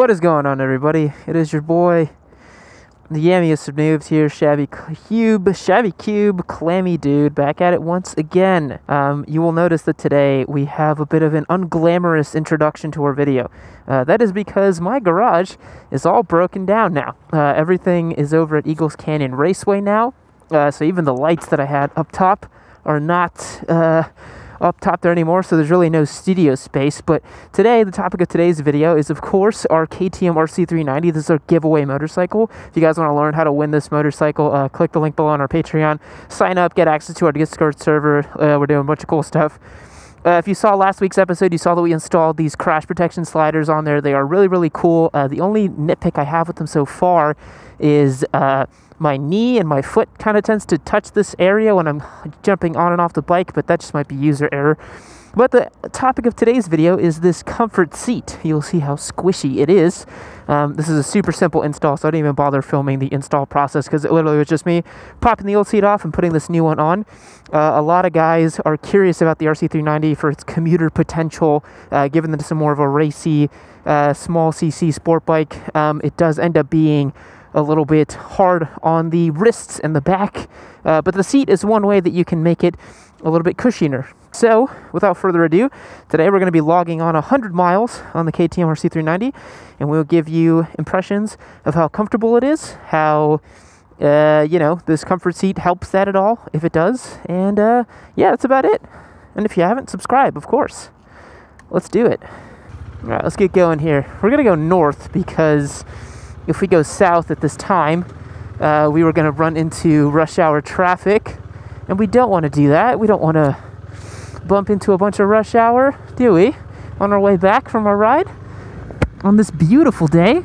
What is going on, everybody? It is your boy, the Yammiest of noobs here, Shabby Cube, Clammy Dude, back at it once again. You will notice that today we have a bit of an unglamorous introduction to our video. That is because my garage is all broken down now. Everything is over at Eagles Canyon Raceway now, so even the lights that I had up top are not up top there anymore, so there's really no studio space. But today, the topic of today's video is, of course, our KTM RC390. This is our giveaway motorcycle. If you guys want to learn how to win this motorcycle, click the link below on our Patreon. Sign up, get access to our Discord server. We're doing a bunch of cool stuff. If you saw last week's episode, you saw that we installed these crash protection sliders on there. They are really, really cool. The only nitpick I have with them so far is my knee and my foot kind of tends to touch this area when I'm jumping on and off the bike, but that just might be user error. But the topic of today's video is this comfort seat. You'll see how squishy it is. This is a super simple install, so I didn't even bother filming the install process because it literally was just me popping the old seat off and putting this new one on. A lot of guys are curious about the RC390 for its commuter potential, given that it's more of a racy, small CC sport bike. It does end up being a little bit hard on the wrists and the back, but the seat is one way that you can make it a little bit cushier. So, without further ado, today we're going to be logging on 100 miles on the KTM RC390, and we'll give you impressions of how comfortable it is, how, this comfort seat helps that at all, if it does, and, yeah, that's about it. And if you haven't, subscribe, of course. Let's do it. All right, let's get going here. We're going to go north because if we go south at this time, we were going to run into rush hour traffic, and we don't want to do that. We don't want to bump into a bunch of rush hour, do we? On our way back from our ride on this beautiful day.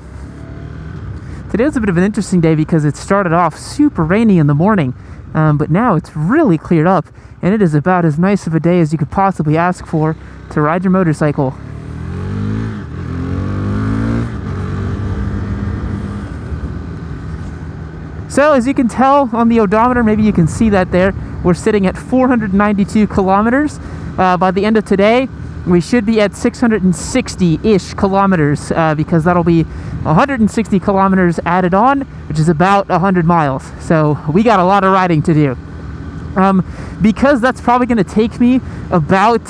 Today was a bit of an interesting day because it started off super rainy in the morning, but now it's really cleared up, and it is about as nice of a day as you could possibly ask for to ride your motorcycle. So, as you can tell on the odometer, maybe you can see that there, we're sitting at 492 kilometers. By the end of today, we should be at 660-ish kilometers, because that'll be 160 kilometers added on, which is about 100 miles. So, we got a lot of riding to do. Because that's probably going to take me about,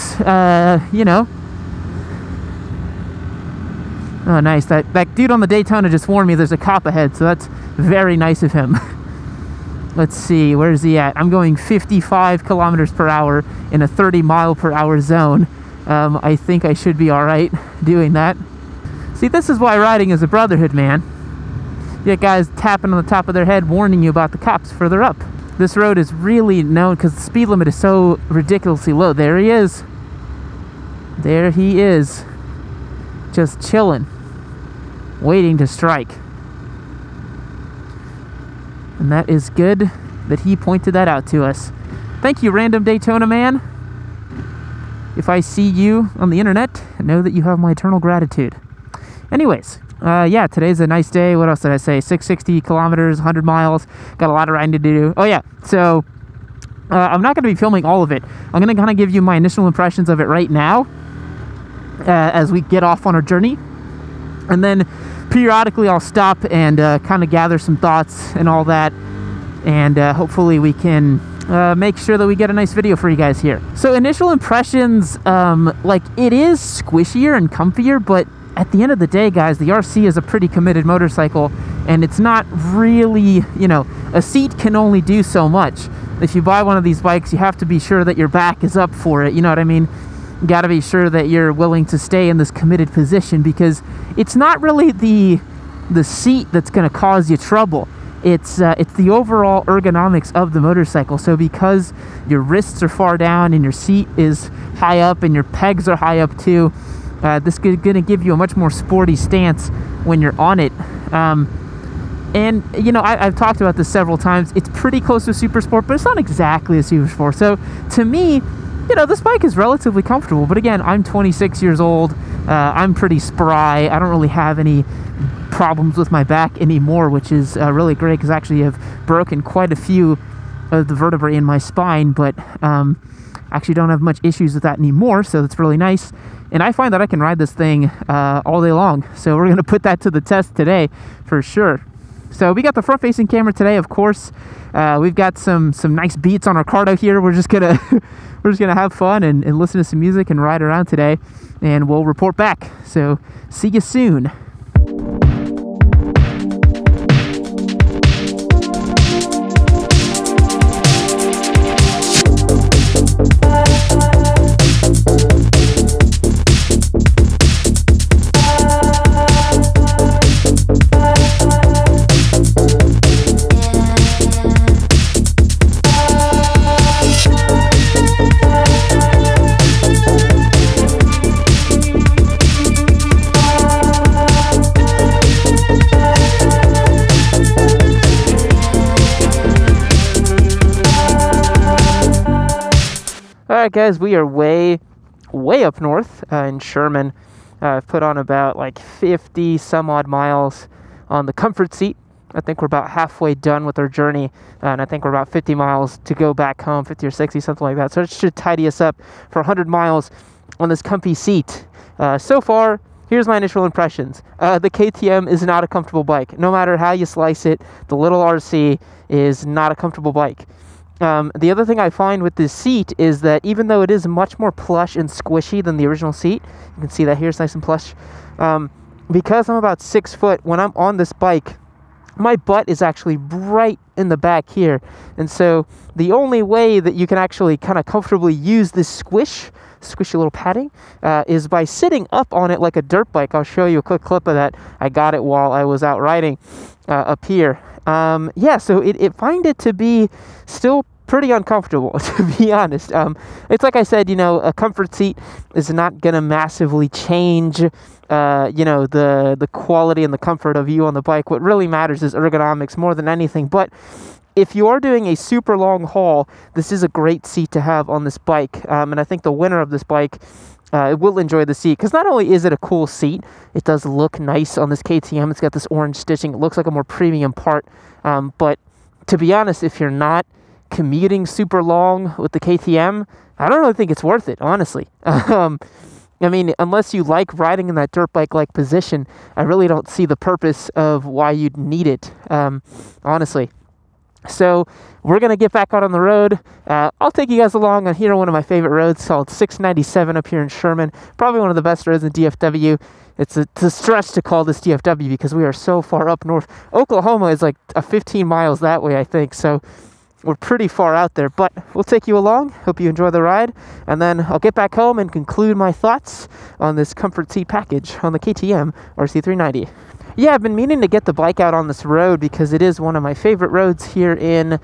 Oh, nice. That dude on the Daytona just warned me there's a cop ahead, so that's very nice of him. Let's see, where's he at? I'm going 55 kilometers per hour in a 30 mile per hour zone. I think I should be all right doing that. See, this is why riding is a brotherhood, man. You got guys tapping on the top of their head, warning you about the cops further up. This road is really known because the speed limit is so ridiculously low. There he is. There he is. Just chilling, waiting to strike. And that is good that he pointed that out to us. Thank you, random Daytona man. If I see you on the internet, know that you have my eternal gratitude. Anyways, yeah, today's a nice day. What else did I say? 660 kilometers, 100 miles. Got a lot of riding to do. Oh, yeah. So, I'm not going to be filming all of it. I'm going to kind of give you my initial impressions of it right now, as we get off on our journey. And then periodically I'll stop and kind of gather some thoughts and all that, and hopefully we can make sure that we get a nice video for you guys here. So initial impressions, like, it is squishier and comfier, but at the end of the day, guys, the RC is a pretty committed motorcycle, and it's not really, a seat can only do so much. If you buy one of these bikes, you have to be sure that your back is up for it, you know what I mean? You got to be sure that you're willing to stay in this committed position, because it's not really the seat that's going to cause you trouble. It's the overall ergonomics of the motorcycle. So because your wrists are far down and your seat is high up and your pegs are high up too, this is going to give you a much more sporty stance when you're on it. And, I've talked about this several times. It's pretty close to a super sport, but it's not exactly a super sport. So to me, this bike is relatively comfortable, but again, I'm 26 years old. I'm pretty spry. I don't really have any problems with my back anymore, which is really great because I actually have broken quite a few of the vertebrae in my spine. But Actually don't have much issues with that anymore, so that's really nice. And I find that I can ride this thing all day long, so we're going to put that to the test today for sure. So we got the front-facing camera today, of course. We've got some nice beats on our cardo here. We're just gonna have fun and listen to some music and ride around today, and we'll report back. So see you soon. Alright guys, we are way up north in Sherman. I've put on about like 50 some odd miles on the comfort seat. I think we're about halfway done with our journey, and I think we're about 50 miles to go back home, 50 or 60, something like that. So it should tidy us up for 100 miles on this comfy seat. So far, here's my initial impressions. The KTM is not a comfortable bike. No matter how you slice it, the little RC is not a comfortable bike. The other thing I find with this seat is that even though it is much more plush and squishy than the original seat, you can see that here, it's nice and plush, because I'm about 6 foot, when I'm on this bike, my butt is actually right in the back here. And so the only way that you can actually kind of comfortably use this squishy little padding is by sitting up on it like a dirt bike. I'll show you a quick clip of that. I got it while I was out riding up here. Yeah, so it find it to be still pretty uncomfortable, to be honest. It's like I said, you know, a comfort seat is not going to massively change, you know, the quality and the comfort of you on the bike. What really matters is ergonomics more than anything. But if you are doing a super long haul, this is a great seat to have on this bike. And I think the winner of this bike will enjoy the seat, because not only is it a cool seat, it does look nice on this KTM. It's got this orange stitching. It looks like a more premium part. But to be honest, if you're not commuting super long with the KTM, I don't really think it's worth it, honestly. I mean, unless you like riding in that dirt bike-like position, I really don't see the purpose of why you'd need it, honestly. So we're going to get back out on the road. I'll take you guys along on here on one of my favorite roads called 697 up here in Sherman. Probably one of the best roads in DFW. It's a stretch to call this DFW because we are so far up north. Oklahoma is like 15 miles that way, I think. So we're pretty far out there, but we'll take you along. Hope you enjoy the ride. And then I'll get back home and conclude my thoughts on this comfort seat package on the KTM RC390. Yeah, I've been meaning to get the bike out on this road because it is one of my favorite roads here in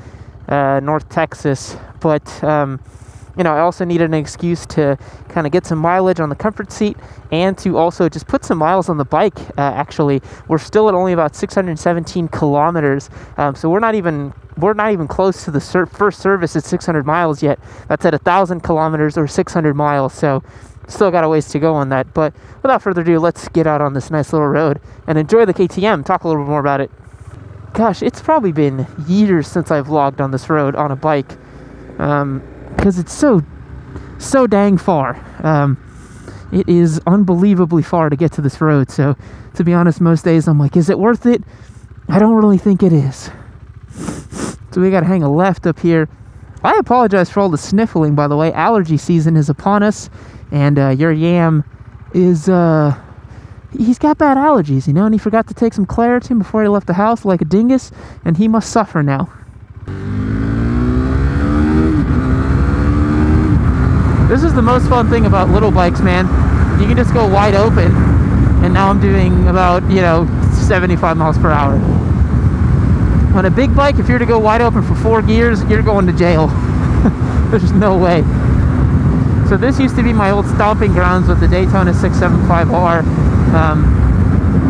North Texas. But, you know, I also needed an excuse to kind of get some mileage on the comfort seat and to also just put some miles on the bike, actually. We're still at only about 617 kilometers, so we're not even close to the first service at 600 miles yet. That's at 1,000 kilometers or 600 miles, so still got a ways to go on that. But without further ado, let's get out on this nice little road and enjoy the KTM. Talk a little bit more about it. Gosh, it's probably been years since I've vlogged on this road on a bike, because it's so dang far. It is unbelievably far to get to this road. So to be honest, most days I'm like, is it worth it? I don't really think it is. So we got to hang a left up here. I apologize for all the sniffling, by the way. Allergy season is upon us, and your Yam is he's got bad allergies, you know, and he forgot to take some Claritin before he left the house like a dingus, and he must suffer now. This is the most fun thing about little bikes, man. You can just go wide open, and now I'm doing about, you know, 75 miles per hour. On a big bike, if you're to go wide open for 4 gears, you're going to jail. There's no way. So this used to be my old stomping grounds with the Daytona 675R.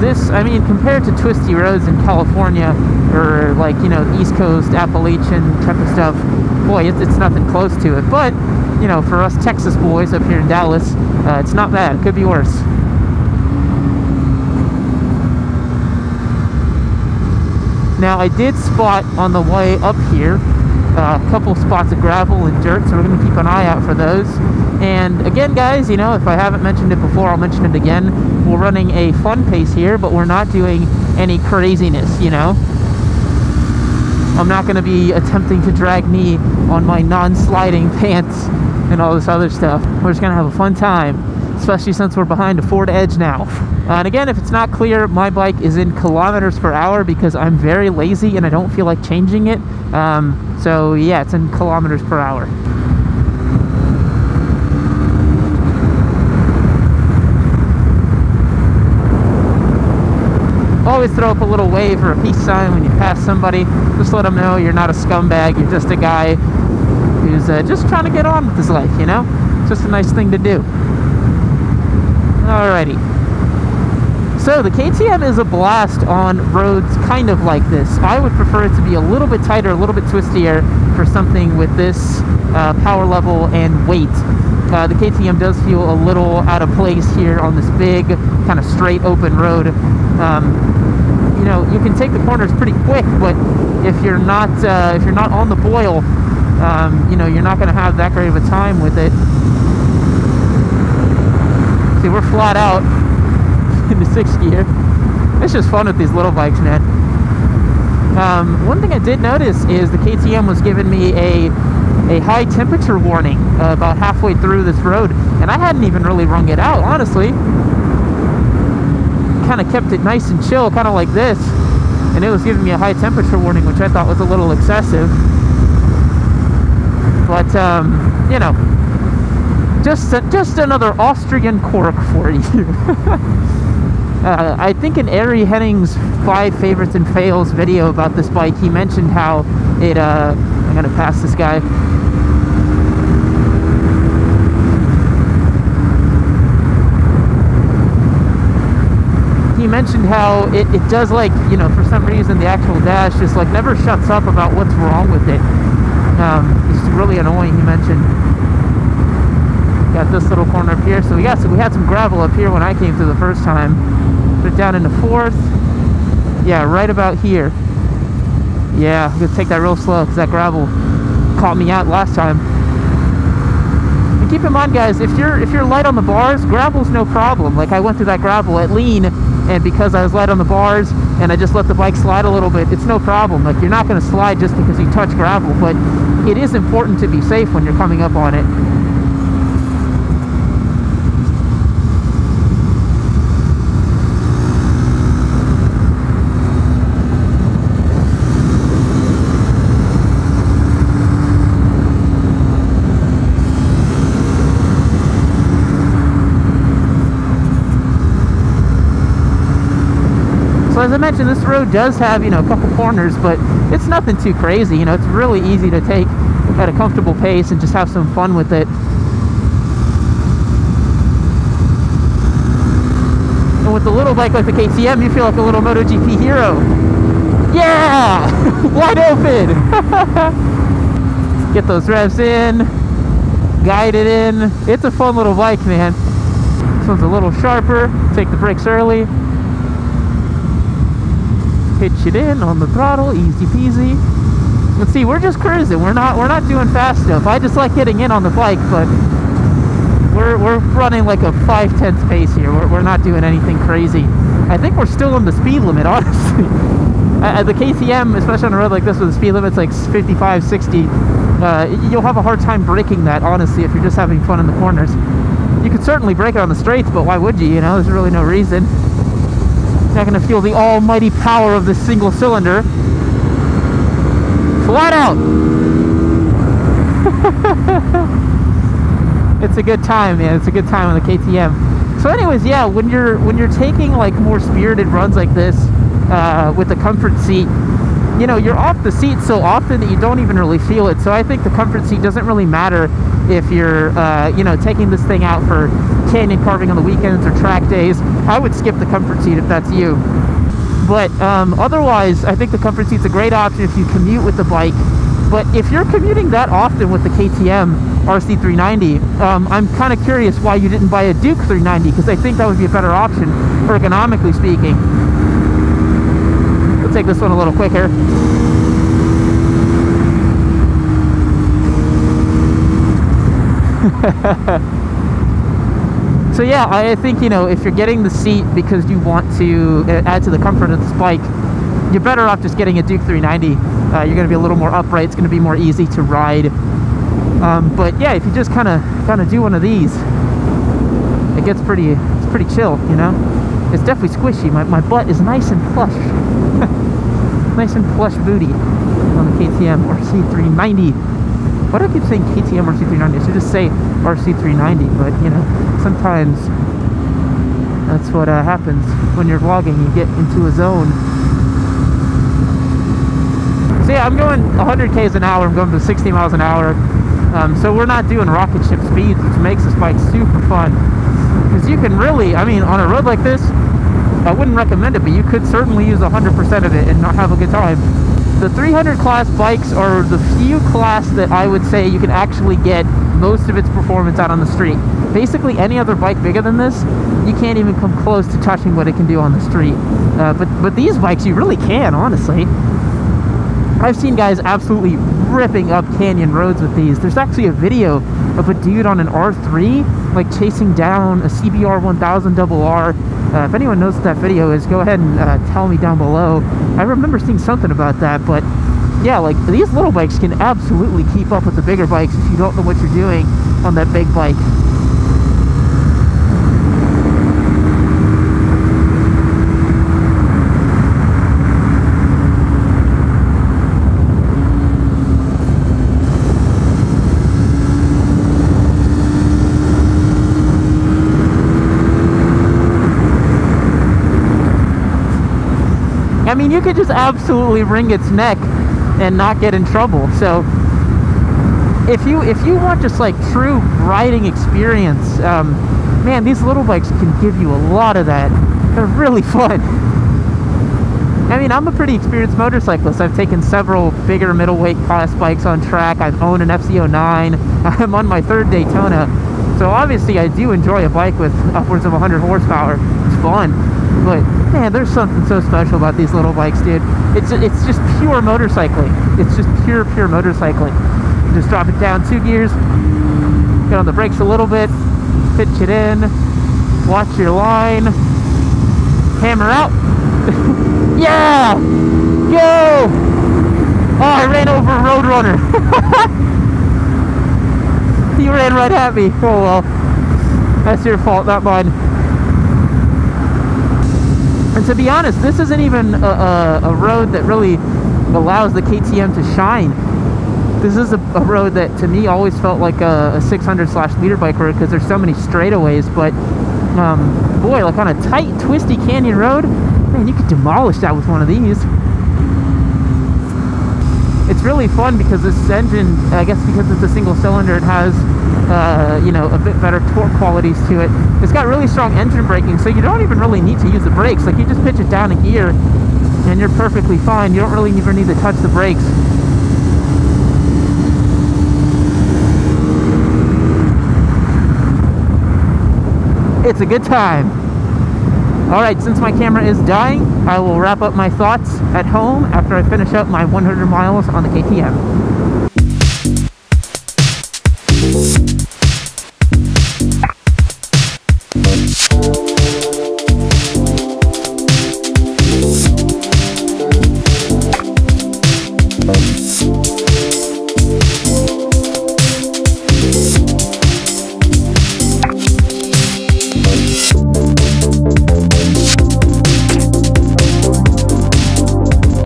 This, I mean, compared to twisty roads in California or like, you know, East Coast, Appalachian type of stuff, boy, it's nothing close to it. But, you know, for us Texas boys up here in Dallas, it's not bad. It could be worse. Now, I did spot on the way up here a couple spots of gravel and dirt, so we're going to keep an eye out for those. And again, guys, you know, if I haven't mentioned it before, I'll mention it again. We're running a fun pace here, but we're not doing any craziness, you know. I'm not going to be attempting to drag me on my non-sliding pants and all this other stuff. We're just going to have a fun time, especially since we're behind a Ford Edge now. And again, if it's not clear, my bike is in kilometers per hour because I'm very lazy and I don't feel like changing it. So yeah, it's in kilometers per hour. Always throw up a little wave or a peace sign when you pass somebody. Just let them know you're not a scumbag. You're just a guy who's just trying to get on with his life, you know? It's just a nice thing to do. Alrighty. So the KTM is a blast on roads kind of like this. I would prefer it to be a little bit tighter, a little bit twistier for something with this power level and weight. The KTM does feel a little out of place here on this big, kind of straight open road. You know, you can take the corners pretty quick, but if you're not on the boil, you know, you're not going to have that great of a time with it. See, we're flat out in the 6th gear. It's just fun with these little bikes, man. One thing I did notice is the KTM was giving me a high temperature warning about halfway through this road, and I hadn't even really wrung it out, honestly. Kind of kept it nice and chill, kind of like this, and it was giving me a high temperature warning, which I thought was a little excessive. But you know, just another Austrian quirk for you. I think in Ari Henning's 5 favorites and fails video about this bike, he mentioned how it I'm gonna pass this guy. He mentioned how it does, like, you know, for some reason the actual dash just like never shuts up about what's wrong with it. It's really annoying, he mentioned. Got this little corner up here. So we had some gravel up here when I came through the first time. Put it down into 4th. Yeah, right about here. Yeah, I'm gonna take that real slow because that gravel caught me out last time. And keep in mind, guys, if you're light on the bars, gravel's no problem. Like, I went through that gravel at lean, and because I was light on the bars and I just let the bike slide a little bit, it's no problem. Like, you're not going to slide just because you touch gravel, but it is important to be safe when you're coming up on it. So as I mentioned, this road does have, you know, a couple corners, but it's nothing too crazy. You know, it's really easy to take at a comfortable pace and just have some fun with it. And with the little bike like the KTM, you feel like a little MotoGP hero. Yeah! Wide open! Get those revs in, guide it in. It's a fun little bike, man. This one's a little sharper. Take the brakes early. Pitch it in on the throttle, easy peasy. Let's see, we're just cruising. We're not doing fast enough. I just like getting in on the bike, but we're running like a 5/10 pace here. We're not doing anything crazy. I think we're still on the speed limit, honestly. The KTM, especially on a road like this with the speed limit's like 55, 60, you'll have a hard time breaking that, honestly, if you're just having fun in the corners. You could certainly break it on the straights, but why would you? You know, there's really no reason. Not going to feel the almighty power of this single cylinder. Flat out. It's a good time, man. It's a good time on the KTM. So anyways, yeah, when you're taking like more spirited runs like this with the comfort seat, you know, you're off the seat so often that you don't even really feel it. So I think the comfort seat doesn't really matter if you're you know, taking this thing out for canyon carving on the weekends or track days. I would skip the comfort seat if that's you. But otherwise, I think the comfort seat's a great option if you commute with the bike. But if you're commuting that often with the KTM RC390, I'm kind of curious why you didn't buy a Duke 390, because I think that would be a better option, ergonomically speaking. We'll take this one a little quicker. So yeah, I think, you know, if you're getting the seat because you want to add to the comfort of this bike, you're better off just getting a Duke 390. You're going to be a little more upright. It's going to be more easy to ride. But yeah, if you just kind of do one of these, it gets pretty chill, you know. It's definitely squishy. My butt is nice and plush. Nice and plush booty on the KTM RC390. Why do I keep saying KTM RC390? I should just say RC390, but you know, sometimes that's what happens when you're vlogging. You get into a zone. So yeah, I'm going 100 k's an hour. I'm going to 60 miles an hour. So we're not doing rocket ship speeds, which makes this bike super fun. Because you can really, I mean, on a road like this, I wouldn't recommend it, but you could certainly use 100% of it and not have a good time. The 300 class bikes are the few class that I would say you can actually get most of its performance out on the street. Basically, any other bike bigger than this, you can't even come close to touching what it can do on the street. But these bikes, you really can, honestly. I've seen guys absolutely ripping up canyon roads with these. There's actually a video of a dude on an R3, like chasing down a CBR 1000 RR. If anyone knows what that video is, go ahead and tell me down below. I remember seeing something about that, but yeah, like these little bikes can absolutely keep up with the bigger bikes if you don't know what you're doing on that big bike. I mean, you could just absolutely wring its neck and not get in trouble. So if you want just like true riding experience, man, these little bikes can give you a lot of that. They're really fun. I mean, I'm a pretty experienced motorcyclist. I've taken several bigger middleweight class bikes on track. I've owned an FC09. I'm on my third Daytona. So obviously I do enjoy a bike with upwards of 100 horsepower. It's fun. But man, there's something so special about these little bikes, dude. It's just pure motorcycling. It's just pure motorcycling. You just drop it down 2 gears, get on the brakes a little bit, pitch it in, watch your line, hammer out. Yeah! Go! Oh, I ran over a Roadrunner. He ran right at me. Oh well. That's your fault, not mine. And to be honest, this isn't even a road that really allows the KTM to shine. This is a road that, to me, always felt like a 600/leader bike road because there's so many straightaways. But, boy, like on a tight, twisty canyon road, man, you could demolish that with one of these. It's really fun because this engine, I guess because it's a single cylinder, it has you know, a bit better torque qualities to it. It's got really strong engine braking, so you don't even really need to use the brakes. Like, you just pitch it down a gear and you're perfectly fine. You don't really even need to touch the brakes. It's a good time. Alright, since my camera is dying, I will wrap up my thoughts at home after I finish up my 100 miles on the KTM.